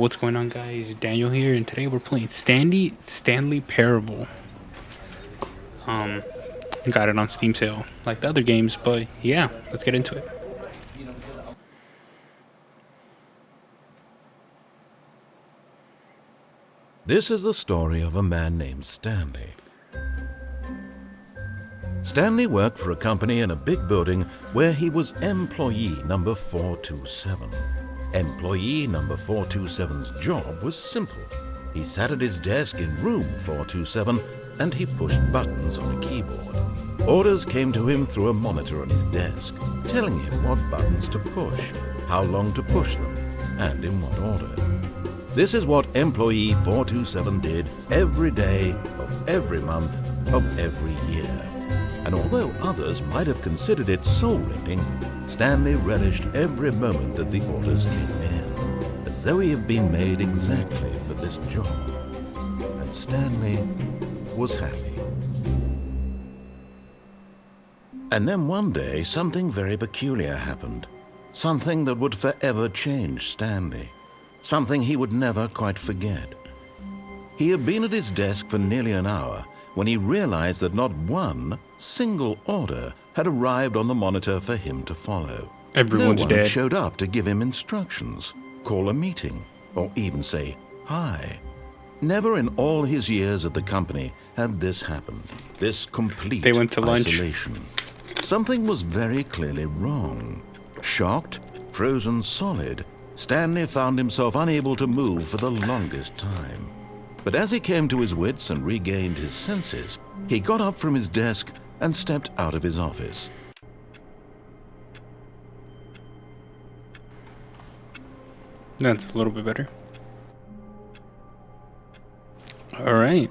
What's going on, guys? Daniel here, and today we're playing Stanley Parable. Got it on Steam sale like the other games, but yeah, let's get into it. This is the story of a man named Stanley. Stanley worked for a company in a big building where he was employee number 427. Employee number 427's job was simple. He sat at his desk in room 427 and he pushed buttons on a keyboard. Orders came to him through a monitor on his desk, telling him what buttons to push, how long to push them, and in what order. This is what employee 427 did every day of every month of every year. And although others might have considered it soul-rending, Stanley relished every moment that the orders came in, as though he had been made exactly for this job. And Stanley was happy. And then one day, something very peculiar happened. Something that would forever change Stanley. Something he would never quite forget. He had been at his desk for nearly an hour when he realized that not one single order had arrived on the monitor for him to follow. Everyone's no one dead. showed up to give him instructions, call a meeting, or even say hi. Never in all his years at the company had this happened. This complete They went to lunch. isolation. Something was very clearly wrong. Shocked, frozen solid, Stanley found himself unable to move for the longest time. But as he came to his wits and regained his senses, he got up from his desk and stepped out of his office. That's a little bit better. All right.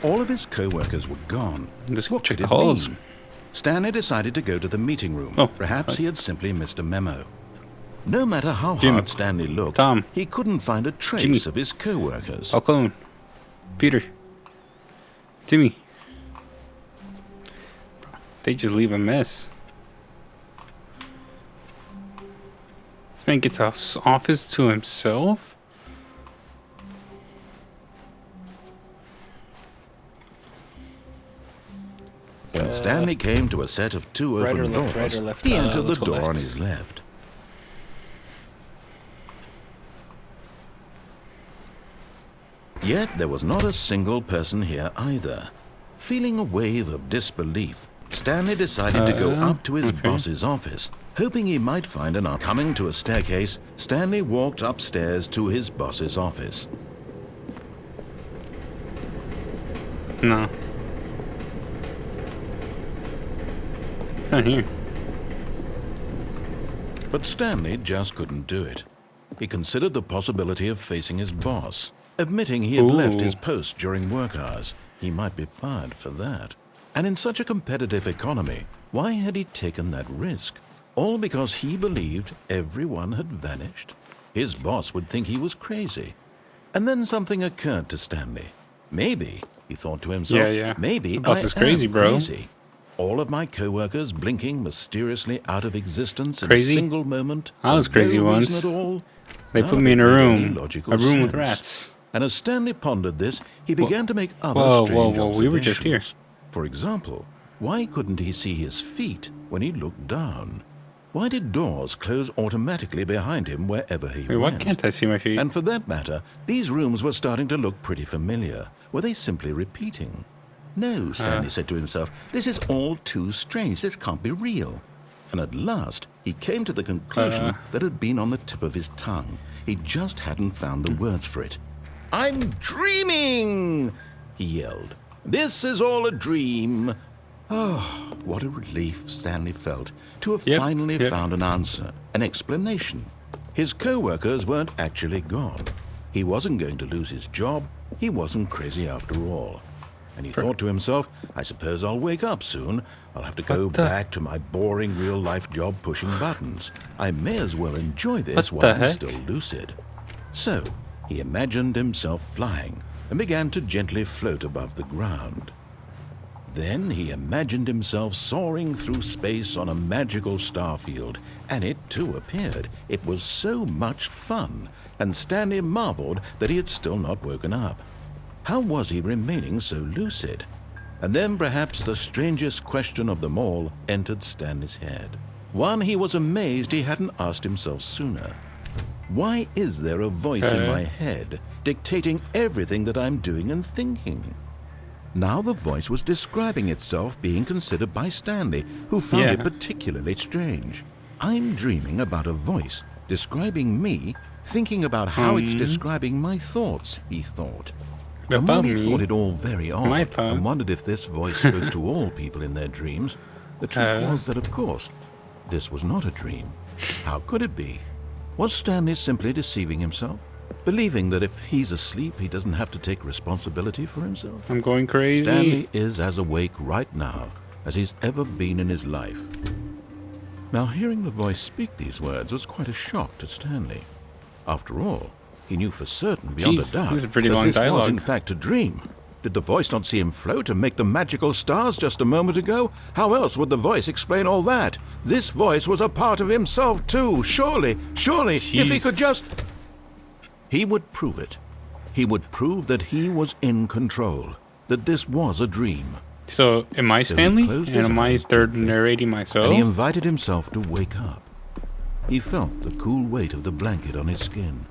All of his co-workers were gone. Let's go What check could the it halls. mean? Stanley decided to go to the meeting room. Oh, Perhaps right. he had simply missed a memo. No matter how Jimmy. hard Stanley looked, Tom. he couldn't find a trace Jimmy. of his co-workers. Falcone. Peter. Timmy. They just leave a mess. This man gets an office to himself? When Stanley came to a set of two right or open left, doors, right or left? he entered the Let's go door left. on his left. Yet there was not a single person here either. Feeling a wave of disbelief, Stanley decided to go up to his okay. boss's office, hoping he might find an answer. Coming to a staircase, Stanley walked upstairs to his boss's office. No. Not here. But Stanley just couldn't do it. He considered the possibility of facing his boss. Admitting he had left his post during work hours, he might be fired for that. And in such a competitive economy, why had he taken that risk? All because he believed everyone had vanished? His boss would think he was crazy. And then something occurred to Stanley. Maybe, he thought to himself, Yeah. maybe The boss I is crazy, am bro. crazy. All of my co-workers blinking mysteriously out of existence Crazy? in a single moment. I was for crazy no once. reason at all. They None put of me in it a made any room. logical A room with sense. rats. And as Stanley pondered this, he began to make other Whoa, strange whoa, we were just here. observations. For example, why couldn't he see his feet when he looked down? Why did doors close automatically behind him wherever he Wait, why went? can't I see my feet? And for that matter, these rooms were starting to look pretty familiar. Were they simply repeating? No, Stanley said to himself, this is all too strange. This can't be real. And at last, he came to the conclusion that had been on the tip of his tongue. He just hadn't found the words for it. I'm dreaming, he yelled. This is all a dream. Oh, what a relief Stanley felt to have finally found an answer, an explanation. His co-workers weren't actually gone. He wasn't going to lose his job. He wasn't crazy after all. And he thought to himself, I suppose I'll wake up soon. I'll have to go back to my boring real-life job pushing buttons. I may as well enjoy this while I'm still lucid. So he imagined himself flying and began to gently float above the ground. Then he imagined himself soaring through space on a magical starfield, and it too appeared. It was so much fun, and Stanley marveled that he had still not woken up. How was he remaining so lucid? And then perhaps the strangest question of them all entered Stanley's head. One he was amazed he hadn't asked himself sooner. Why is there a voice in my head dictating everything that I'm doing and thinking? Now the voice was describing itself being considered by Stanley, who found it particularly strange. I'm dreaming about a voice describing me, thinking about how it's describing my thoughts, he thought. And while he thought it all very odd and wondered if this voice spoke to all people in their dreams, the truth was that, of course, this was not a dream. How could it be? Was Stanley simply deceiving himself? Believing that if he's asleep, he doesn't have to take responsibility for himself? I'm going crazy. Stanley is as awake right now as he's ever been in his life. Now, hearing the voice speak these words was quite a shock to Stanley. After all, he knew for certain, beyond a doubt, this is a pretty long that this dialogue. was in fact a dream. Did the voice not see him float and make the magical stars just a moment ago? How else would the voice explain all that? This voice was a part of himself too. Surely, if he could just... He would prove it. He would prove that he was in control, that this was a dream. So, am I Stanley? And am I third narrating myself? And he invited himself to wake up. He felt the cool weight of the blanket on his skin,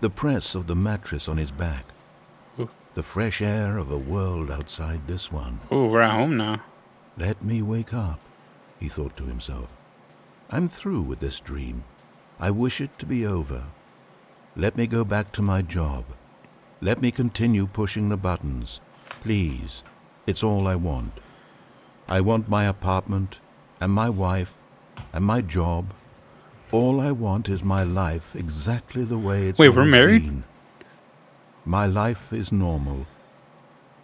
the press of the mattress on his back, the fresh air of a world outside this one. Oh, we're at home now. Let me wake up, he thought to himself. I'm through with this dream. I wish it to be over. Let me go back to my job. Let me continue pushing the buttons. Please, it's all I want. I want my apartment, and my wife, and my job. All I want is my life exactly the way it's Wait, we're always married? been. My life is normal.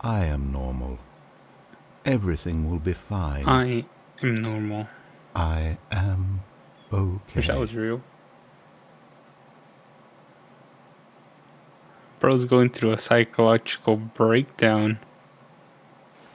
I am normal. Everything will be fine. I am normal. I am okay. Wish that was real. Bro's going through a psychological breakdown.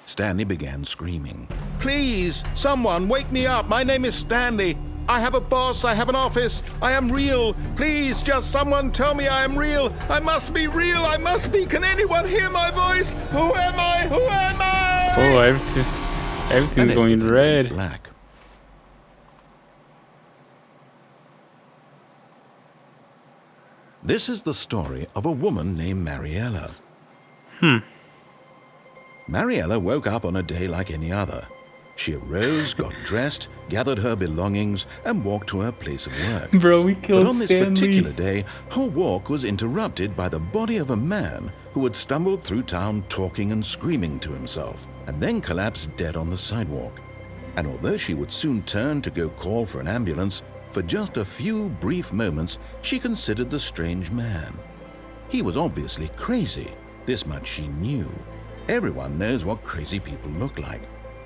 Stanley began screaming. Please, someone, wake me up. My name is Stanley. I have a boss. I have an office. I am real. Please, just someone tell me I am real. I must be real. I must be. Can anyone hear my voice? Who am I? Who am I? Oh, everything's going red. Black. This is the story of a woman named Mariella. Mariella woke up on a day like any other. She arose, got dressed, gathered her belongings, and walked to her place of work. Bro, we killed But on this Stanley. particular day, her walk was interrupted by the body of a man who had stumbled through town talking and screaming to himself, and then collapsed dead on the sidewalk. And although she would soon turn to go call for an ambulance, for just a few brief moments, she considered the strange man. He was obviously crazy. This much she knew. Everyone knows what crazy people look like.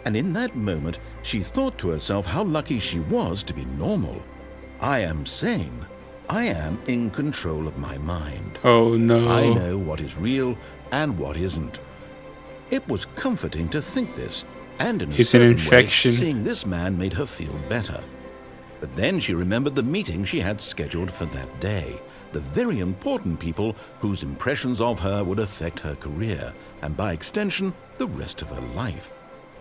And in that moment, she thought to herself how lucky she was to be normal. I am sane. I am in control of my mind. Oh, no. I know what is real and what isn't. It was comforting to think this, and in a It's an certain infection. way, seeing this man made her feel better. But then she remembered the meeting she had scheduled for that day, the very important people whose impressions of her would affect her career, and by extension, the rest of her life.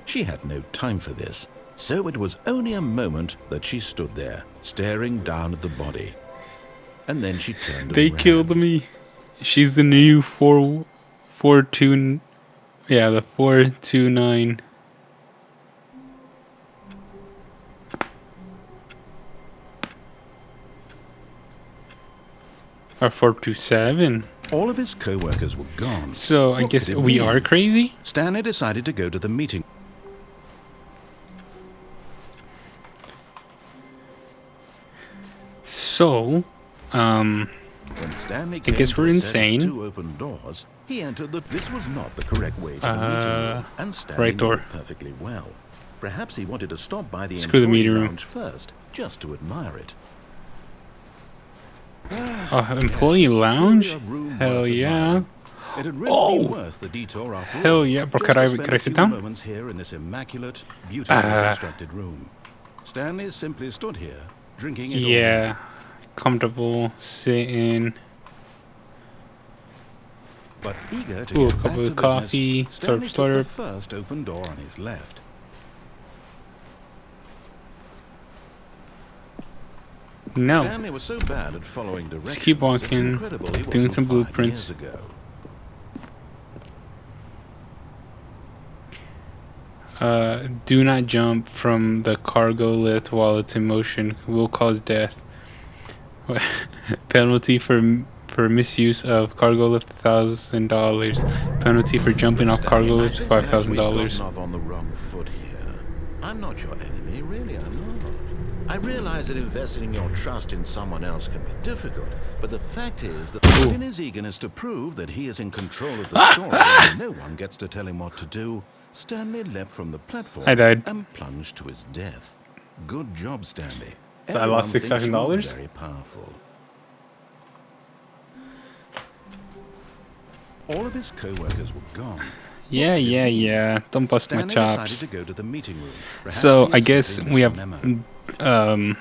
She had no time for this, so it was only a moment that she stood there, staring down at the body. And then she turned They around. killed me. She's the new 442. Yeah, the 429. Or 427. All of his co-workers were gone. So I What guess could it we mean? are crazy? Stanley decided to go to the meeting. So, When Stanley came guess to we're a set of insane. 2 open doors, he entered the... This was not the correct way to the meeting room, and Stanley right knew door. it perfectly well. Perhaps he wanted to stop by the Screw the employee meeting room. lounge first, just to admire it. employee lounge? Truly a room Hell worth yeah. admiring. It had really been worth the detour after all. Hell yeah, bro. Just Could to I spend a sit few down? moments here in this immaculate, beautifully constructed room. Stanley simply stood here, drinking it all. Yeah. Comfortable, sitting. But eager to Ooh, a get back cup to of coffee, business, Stanley took slurp. the first open door on his left. No. Stanley was so bad at following directions. Just keep It's walking, incredible he doing wasn't some 5 blueprints. years ago. Do not jump from the cargo lift while it's in motion. Will cause death. Penalty for misuse of cargo lift $1,000. Penalty for jumping off Stanley, cargo I lift think perhaps we've $5,000. gotten off on the wrong foot here. I'm not your enemy, really, I'm not. I realize that investing your trust in someone else can be difficult, but the fact is that in his eagerness to prove that he is in control of the story and no one gets to tell him what to do, Stanley leapt from the platform I died. and plunged to his death. Good job, Stanley. So I lost Everyone thinks $6,000? you're very powerful. All of his co-workers were gone. Yeah. Don't bust my Stanley chops. decided to go to the meeting room. Perhaps So he I had guess sent we in have some memo.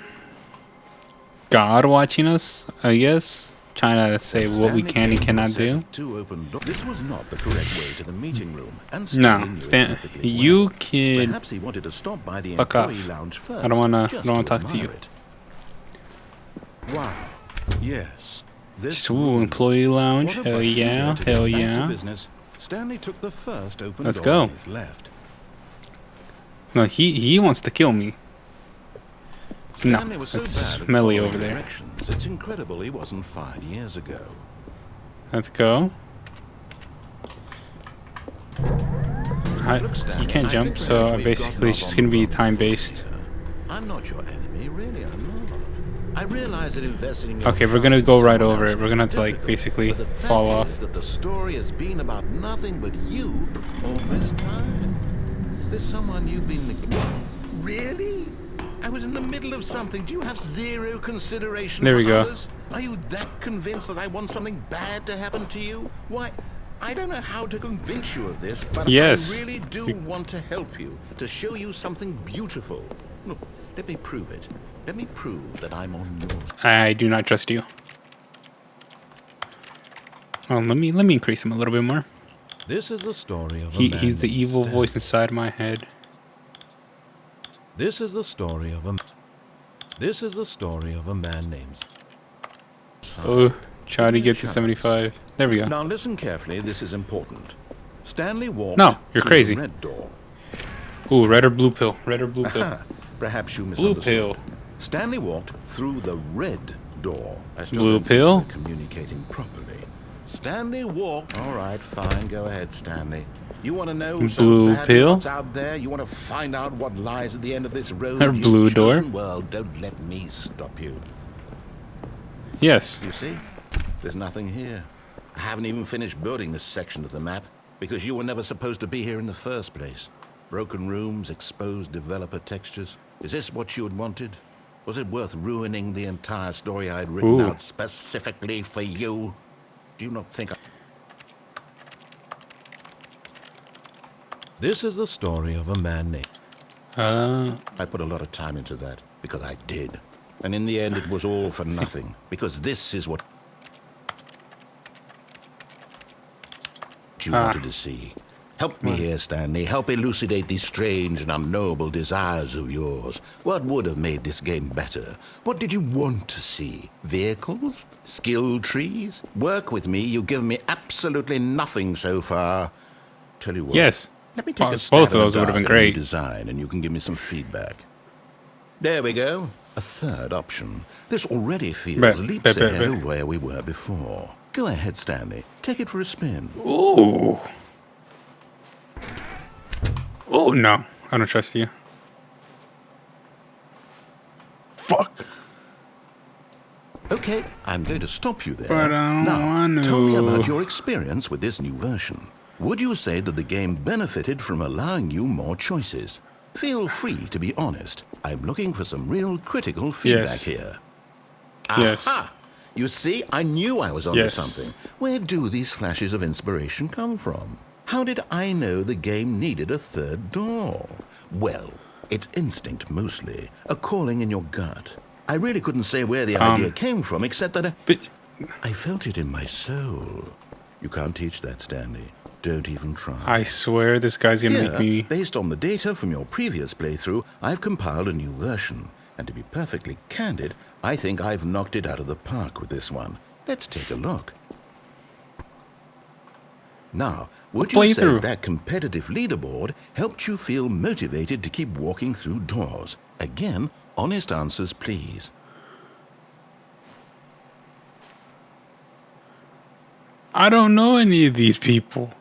God watching us, I guess, trying to say what we Stanley can and came to a cannot set do. of 2 open doors. This was not the correct way to the meeting room, and No, Stanley knew it Stan, perfectly you well. kid. Perhaps he wanted to stop by the Fuck employee off. lounge first. I don't wanna just talk to you. admire it. Wow. Yes. This Ooh, room. employee lounge. What a Hell butt yeah, to get hell back to yeah. business. Stanley took the first open Let's door go. on his left. No, he wants to kill me. No, Stanley was so it's bad at smelly following over there. directions, it's incredible he wasn't fired years ago. Let's go. Look, Stanley, You can't I jump, think so perhaps we've basically gotten it's off just on gonna the be wrong time foot based. here. I'm not your enemy, really, I'm not. I realize that investing in your Okay, we're trust gonna in go right someone over else it. can We're be gonna have to, like, difficult, basically but the fact fall off. is that the story has been about nothing but you all this time. There's someone you've been... Really? I was in the middle of something. Do you have zero consideration There for we go. others? Are you that convinced that I want something bad to happen to you? Why, I don't know how to convince you of this, but Yes. I really do want to help you, to show you something beautiful. Look, let me prove it. Let me prove that I'm on your side. I do not trust you. Oh, let me increase him a little bit more. This is the story of a man He's the named evil Stanley. voice inside my head. This is the story of a man named Oh, try Give to me a get to chance. 75. There we go. Now listen carefully, this is important. Stanley walked No, you're through crazy. the red door. Ooh, red or blue pill. Red or blue pill. Perhaps you Blue misunderstood. pill. Stanley walked through the red door. I still Blue don't think pill? we're communicating properly. Stanley walked. All right, fine. Go ahead, Stanley. You want to know so Blue badly pill? what's out there? You want to find out what lies at the end of this road? Or you've blue door? chosen? Well, don't let me stop you. Yes. You see, there's nothing here. I haven't even finished building this section of the map because you were never supposed to be here in the first place. Broken rooms, exposed developer textures. Is this what you had wanted? Was it worth ruining the entire story I had written Ooh. out specifically for you? Do you not think This is the story of a man named... I put a lot of time into that because I did. And in the end, it was all for nothing because this is what you wanted to see. Help me here, Stanley. Help elucidate these strange and unknowable desires of yours. What would have made this game better? What did you want to see? Vehicles? Skill trees? Work with me. You've given me absolutely nothing so far. Tell you what. Yes. Let me take Well, a stab both of in the those would have dark been at a new great. design, and you can give me some feedback. There we go. A third option. This already feels leaps ahead of where we were before. Go ahead, Stanley. Take it for a spin. Ooh. Oh, no. I don't trust you. Fuck. Okay, I'm going to stop you there. But I don't now, want tell me to. about your experience with this new version. Would you say that the game benefited from allowing you more choices? Feel free to be honest. I'm looking for some real critical feedback Yes. here. Yes. Aha! You see, I knew I was onto Yes. something. Where do these flashes of inspiration come from? How did I know the game needed a third door? Well, it's instinct mostly, a calling in your gut. I really couldn't say where the idea came from, except that But I felt it in my soul. You can't teach that, Stanley. Don't even try. I swear this guy's gonna make Here, me. based on the data from your previous playthrough, I've compiled a new version. And to be perfectly candid, I think I've knocked it out of the park with this one. Let's take a look. Now, would you say that competitive leaderboard helped you feel motivated to keep walking through doors? Again, honest answers, please. I don't know any of these people.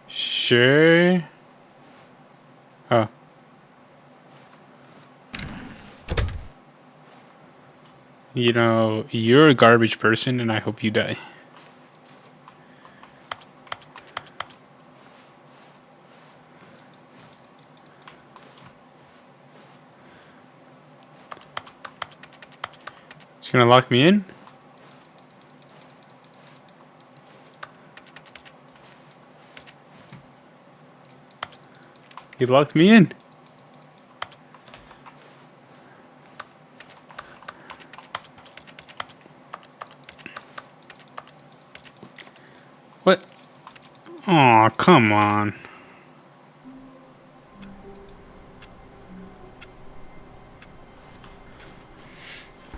Sure. Oh. You know, you're a garbage person and I hope you die. She's gonna lock me in? He locked me in. What? Aw, come on.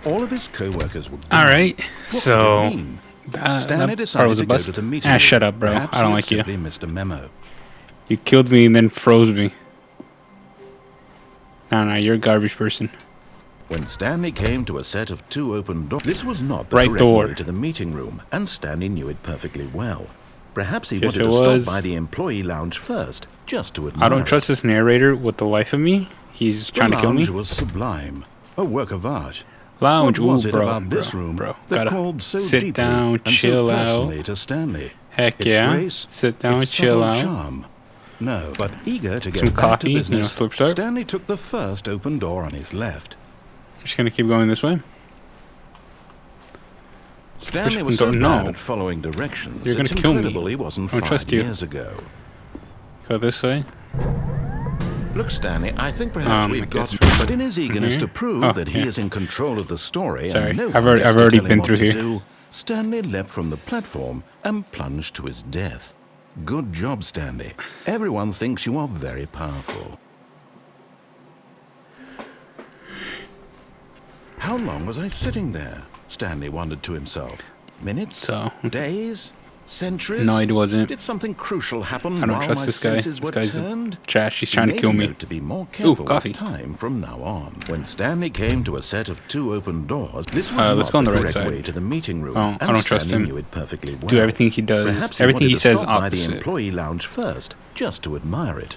All of his co-workers were gone. All right, so Stanley that decided part was a to go bust. to the meeting Ah, room. shut up, bro. Perhaps I don't he like you. simply missed a memo. You killed me and then froze me. No, you're a garbage person. When Stanley came to a set of 2 open doors, this was not the Right correct door. way to the meeting room, and Stanley knew it perfectly well. Perhaps he Yes, wanted it to was. stop by the employee lounge first, just to admire I don't trust it. this narrator with the life of me. He's trying to kill me. The lounge was sublime, a work of art. Lounge, What was ooh, it bro, about this bro, room bro. that Gotta called so sit deeply down, and chill so out. personally to Stanley? Heck Its yeah. grace, Sit down, its chill subtle out. charm. No, but eager to Some get back coffee, to you know, business, slurp, slurp. Stanley took the first open door on his left. I'm just gonna keep going this way. Stanley was so bad at following directions. You're gonna it's kill me. incredible he wasn't I don't 5 trust you. years ago. Go this way. Look, Stanley, I think perhaps I we've guess got... But in his eagerness here? to prove Oh, that he yeah. is in control of the story Sorry, and no I've one already- gets I've to already tell him been what through to here. do, Stanley leapt from the platform and plunged to his death. Good job, Stanley. Everyone thinks you are very powerful. How long was I sitting there? Stanley wondered to himself. Minutes? So, Days? Centuries? no, it wasn't. Did something crucial happen I don't while trust my this guy. senses This were guy's turned? trash. He's He trying to made kill a me. note to be more careful coffee. with time from now on. When Stanley came to a set of 2 open doors, this was Let's not go on the the right correct side. way to the meeting room. Oh, I and don't trust Stanley him. knew it perfectly well. Do everything he does. Perhaps Everything he wanted to says stop by the opposite. employee lounge first, just to admire it.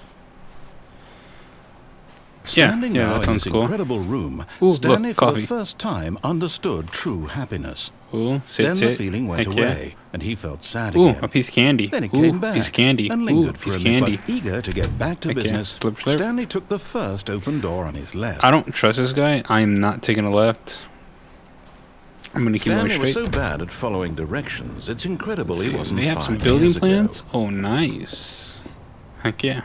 Yeah, Standing yeah, now that in sounds this cool. incredible room, Ooh, Stanley look, for coffee. the first time understood true happiness. Ooh, sit, Then the sit. feeling went Heck yeah. away, and he felt sad Ooh, again. a piece of candy. Then it Ooh, came back piece of candy. and Ooh, lingered for piece a of minute, candy. but eager to get back to Heck yeah. business, Slurp, slurp. Stanley took the first open door on his left. I don't trust this guy. I am not taking a left. I'm gonna keep going Stanley was straight. so bad at following directions, it's incredible he See, wasn't they have 5 some building years plans. ago. Oh, nice. Heck yeah.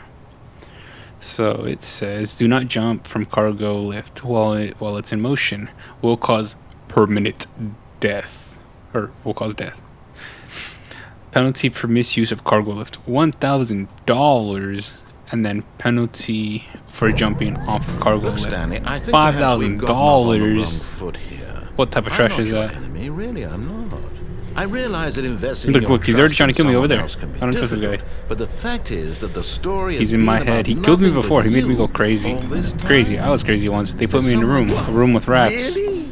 So it says, do not jump from cargo lift while it's in motion. Will cause permanent death. Or will cause death. Penalty for misuse of cargo lift, $1,000. And then penalty for jumping off cargo Look, lift, Stanley, I think perhaps we've gotten off on the wrong $5,000. foot here. What type of I'm trash not is your that? enemy, really, I'm not. I realize that investing Look, your look, he's already trust trying to in kill me over someone there. else can be I don't trust this guy. difficult, but the fact is that the story He's has in my been head. about He killed me nothing before. but He made me you go crazy. all this time. Crazy. I was crazy once. They put me in a room with rats. Really?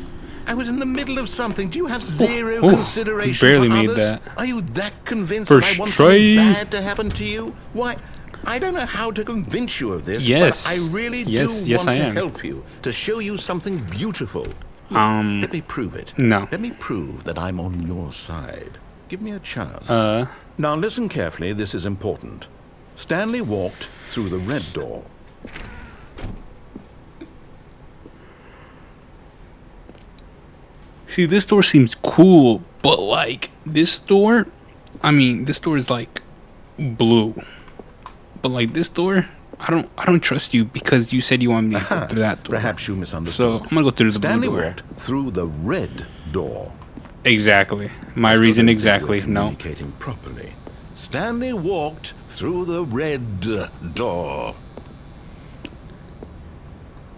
I was in the middle of something. Do you have zero oh, consideration barely for made others? that. Are you that convinced First that I want try. something bad to happen to you? Why, I don't know how to convince you of this, Yes. but I really Yes, do yes, want I to am. help you, to show you something beautiful. Look, let me prove it. No. Let me prove that I'm on your side. Give me a chance. Now listen carefully, this is important. Stanley walked through the red door. See, this door seems cool, but like this door, I mean, this door is like blue, but like this door, I don't trust you because you said you wanted me to go through that door. Perhaps you misunderstood. So I'm gonna go through the Stanley blue door. walked through the red door. Exactly. My Still reason don't think exactly. we're No. communicating properly. Stanley walked through the red door.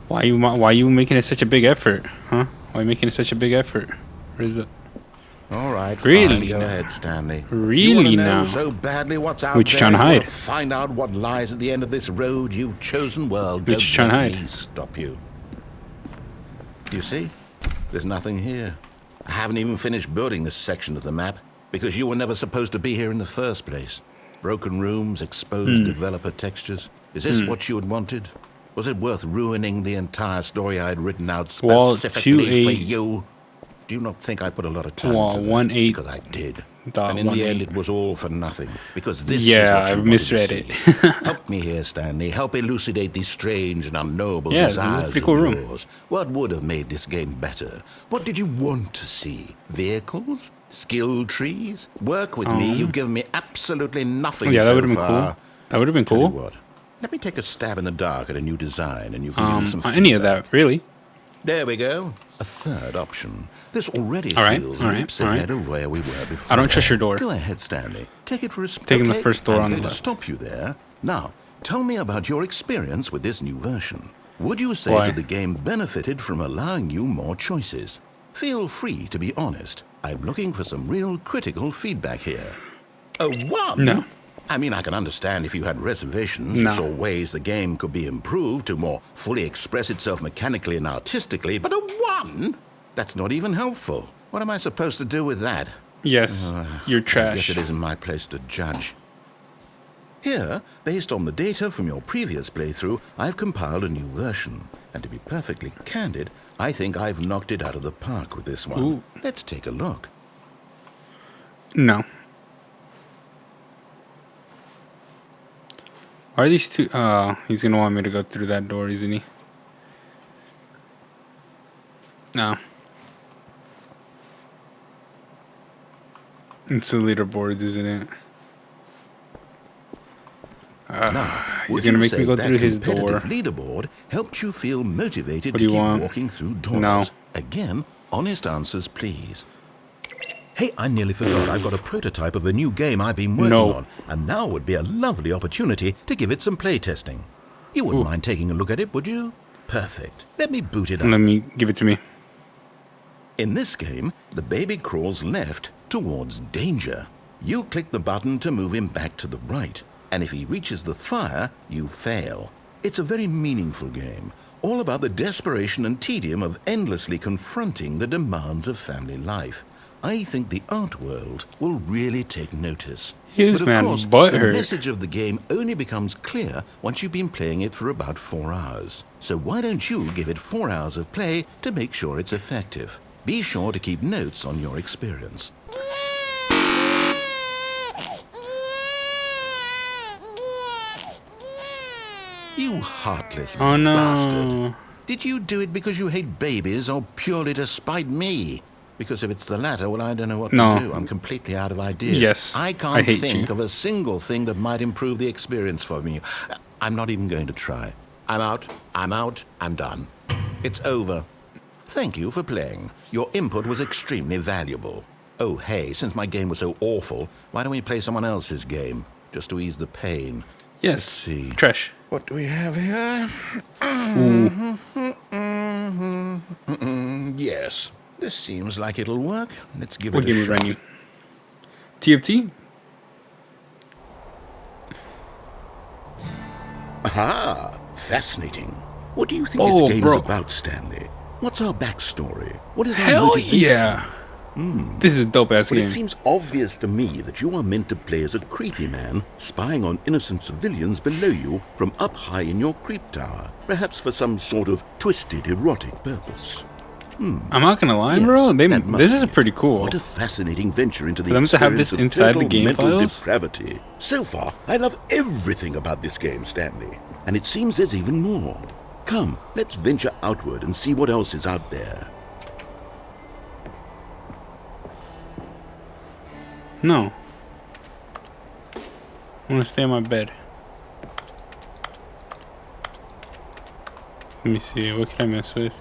Why you making it such a big effort, huh? Why are you making it such a big effort? Where is it? All right, Really fine. Go now? ahead, Stanley. Really you wanna now? know so badly what's out What you there. trying to You wanna hide? Find out what lies at the end of this road you've chosen. Well, What don't you trying to let hide? me stop you. You see, there's nothing here. I haven't even finished building this section of the map because you were never supposed to be here in the first place. Broken rooms, exposed developer textures. Is this what you had wanted? Was it worth ruining the entire story I had written out Wall specifically for 2A. you? Do you not think I put a lot of time Wall into that? 1A. Because I did. Dot And in the 1A. end, it was all for nothing. Because this Yeah, is what you I wanted misread to it. see. Help me here, Stanley. Help elucidate these strange and unknowable Yeah, this is a desires pretty of cool room. yours. What would have made this game better? What did you want to see? Vehicles? Skill trees? Work with me. You've given me absolutely nothing Yeah, that so would have been far. cool. That would have been Tell you cool. what. Let me take a stab in the dark at a new design, and you can give me some Any of feedback. that, really. There we go. A third option. This already All right, feels all right, leaps all right. ahead of where we were before. I don't trust your door. Go ahead, Stanley. Take it for a spin. Taking the first door I'm on the going to left. stop you there. Now, tell me about your experience with this new version. Would you say Why? that the game benefited from allowing you more choices? Feel free to be honest. I'm looking for some real critical feedback here. A one? No. I mean, I can understand if you had reservations, No. you saw ways the game could be improved to more fully express itself mechanically and artistically, but a one? That's not even helpful. What am I supposed to do with that? Yes, you're I guess trash. it isn't my place to judge. Here, based on the data from your previous playthrough, I've compiled a new version. And to be perfectly candid, I think I've knocked it out of the park with this one. Ooh. Let's take a look. No. Are these two? He's gonna want me to go through that door, isn't he? No. It's the leaderboards, isn't it? Now, He's would gonna you make say me go that through his competitive door. leaderboard helped you feel motivated What to do you keep want? walking through doors? No. Again, honest answers, please. Hey, I nearly forgot. I've got a prototype of a new game I've been working No. on, and now would be a lovely opportunity to give it some play testing. You wouldn't mind taking a look at it, would you? Perfect. Let me boot it up. Let me give it to me. In this game, the baby crawls left towards danger. You click the button to move him back to the right, and if he reaches the fire, you fail. It's a very meaningful game, all about the desperation and tedium of endlessly confronting the demands of family life. I think the art world will really take notice. His But of man course, butt the hurt. message of the game only becomes clear once you've been playing it for about 4 hours. So why don't you give it 4 hours of play to make sure it's effective? Be sure to keep notes on your experience. You heartless Oh no. bastard. Did you do it because you hate babies or purely to spite me? Because if it's the latter, well, I don't know what No. to do. I'm completely out of ideas. Yes, I I can't hate think you. of a single thing that might improve the experience for me. I'm not even going to try. I'm out. I'm done. It's over. Thank you for playing. Your input was extremely valuable. Oh, hey, since my game was so awful, why don't we play someone else's game? Just to ease the pain. Yes. Let's see. Trash. What do we have here? Yes. This seems like it'll work. Let's give What it a game we shot. ran you? TFT? Aha! Fascinating. What do you think Oh, this game bro. is about, Stanley? What's our backstory? What is our Hell motivation? yeah. This is a dope ass Well, game. it seems obvious to me that you are meant to play as a creepy man spying on innocent civilians below you from up high in your creep tower, perhaps for some sort of twisted erotic purpose. I'm not gonna lie, Yes, bro. that must This is be it. pretty cool. What a fascinating venture into the For them to have this experience inside of the total game mental files? depravity. So far, I love everything about this game, Stanley. And it seems there's even more. Come, let's venture outward and see what else is out there. No. I want to stay on my bed. Let me see. What can I mess with?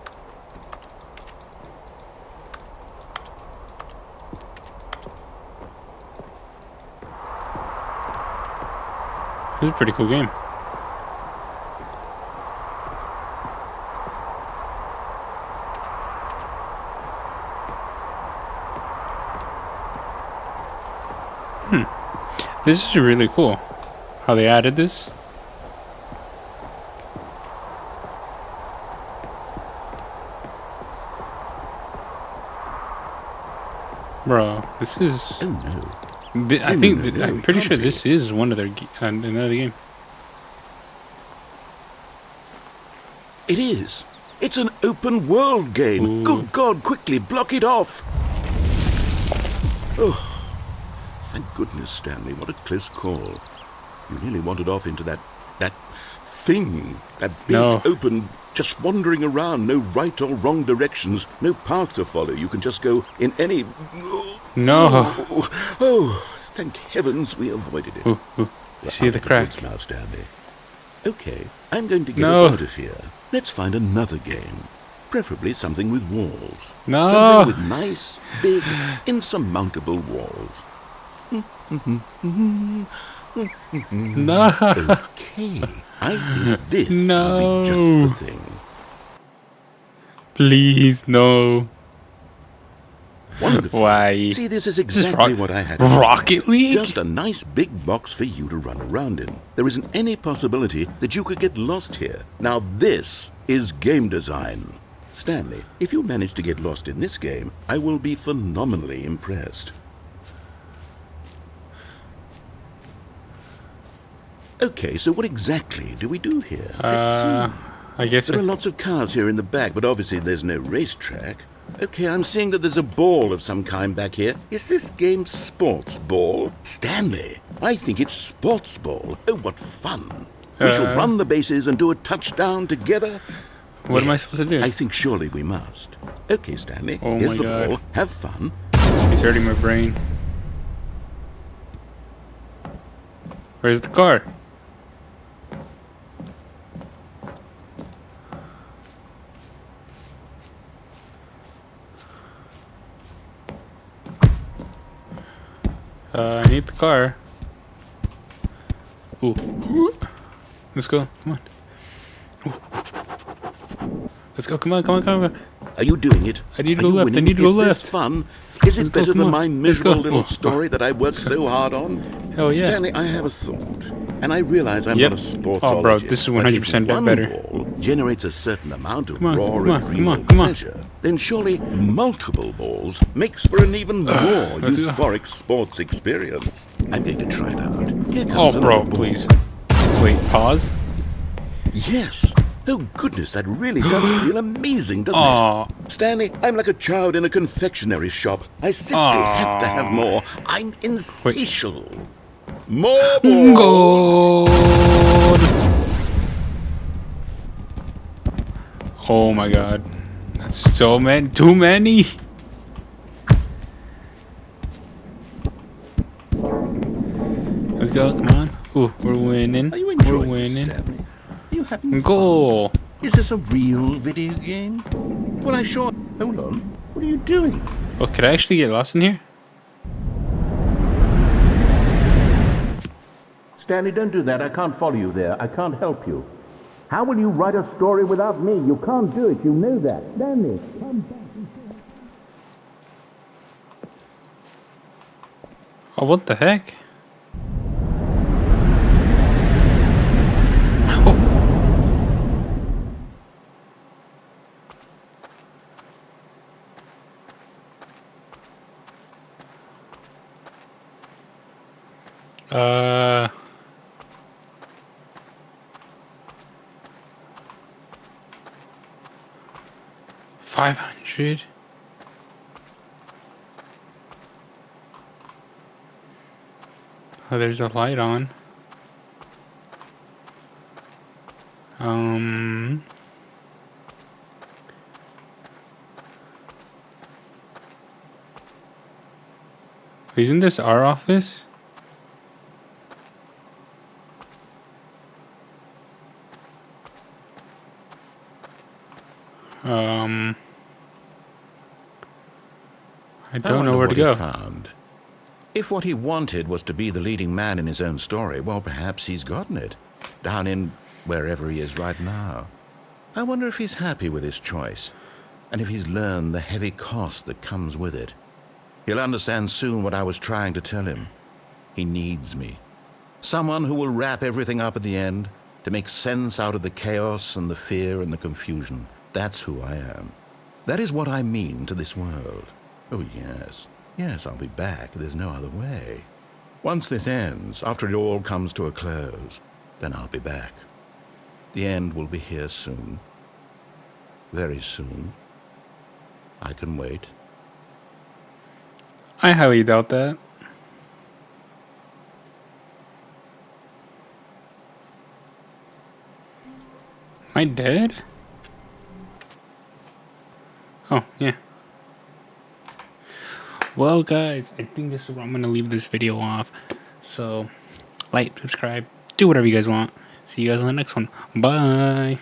This is a pretty cool game. This is really cool. How they added this. Bro, this is. Oh no. I No, think no, no, I'm it pretty can't sure be. this is one of their another game. It is. It's an open world game. Ooh. Good God, quickly block it off. Oh, thank goodness, Stanley. What a close call. You nearly wandered off into that thing. That big No. open, just wandering around. No right or wrong directions. No path to follow. You can just go in any... No. Oh, thank heavens we avoided it. Ooh, ooh. We're See out the of crack. woods now, Stanley. Okay, I'm going to get No. us out of here. Let's find another game. Preferably something with walls. No. Something with nice, big, insurmountable walls. No. Okay, I think this No. will be just the thing. Please, no. Wonderful. Why? See, this is This is exactly what I had in mind. Rocket League? Just a nice big box for you to run around in. There isn't any possibility that you could get lost here. Now this is game design. Stanley, if you manage to get lost in this game, I will be phenomenally impressed. Okay, so what exactly do we do here? Let's see. I guess There are lots of cars here in the back, but obviously there's no racetrack. Okay, I'm seeing that there's a ball of some kind back here. Is this game sports ball? Stanley, I think it's sports ball. Oh, what fun. We shall run the bases and do a touchdown together. What am I supposed to do? I think surely we must. Okay, Stanley, Oh here's my the God. ball. Have fun. He's hurting my brain. Where's the car? I need the car. Ooh. Let's go. Come on. Let's go. Come on. Come on. Come on. Are you doing it? I need to Are go you left. I winning? need to go Is left. this fun? Is it Let's go, better come than on. my Let's go. miserable little Oh, story that I worked so hard on? Hell yeah. Stanley, I have a thought, and I realize I'm Yep. not a sportsologist. Oh, bro, this is but 100% if one better. ball generates a certain amount of Come on, raw come on, adrenal come on, come on. pleasure, then surely multiple balls makes for an even more let's go. euphoric sports experience. I'm going to try it out. Here Oh, comes bro, another ball. please. Wait, pause. Yes. Oh, goodness, that really does feel amazing, doesn't Aw. it? Stanley, I'm like a child in a confectionery shop. I simply have to have more. I'm insatiable. More balls. Gold. Oh my god. That's so many. Too many. Let's go. Come on. Ooh, we're winning. Are you We're enjoying this, winning. Stanley? Are you having fun? Goal. Is this a real video game? Well, I sure... Hold on. What are you doing? Oh, could I actually get lost in here? Stanley, don't do that. I can't follow you there. I can't help you. How will you write a story without me? You can't do it. You know that. Stanley, come back. Oh, what the heck? Oh. 500. Oh, there's a light on. Isn't this our office? I don't know where to go. Found. If what he wanted was to be the leading man in his own story, well, perhaps he's gotten it. Down in wherever he is right now. I wonder if he's happy with his choice, and if he's learned the heavy cost that comes with it. He'll understand soon what I was trying to tell him. He needs me. Someone who will wrap everything up at the end, to make sense out of the chaos and the fear and the confusion. That's who I am. That is what I mean to this world. Oh, yes. Yes, I'll be back. There's no other way. Once this ends, after it all comes to a close, then I'll be back. The end will be here soon. Very soon. I can wait. I highly doubt that. Am I dead? Oh, yeah. Well, guys, I think this is where I'm going to leave this video off. So, like, subscribe, do whatever you guys want. See you guys in the next one. Bye.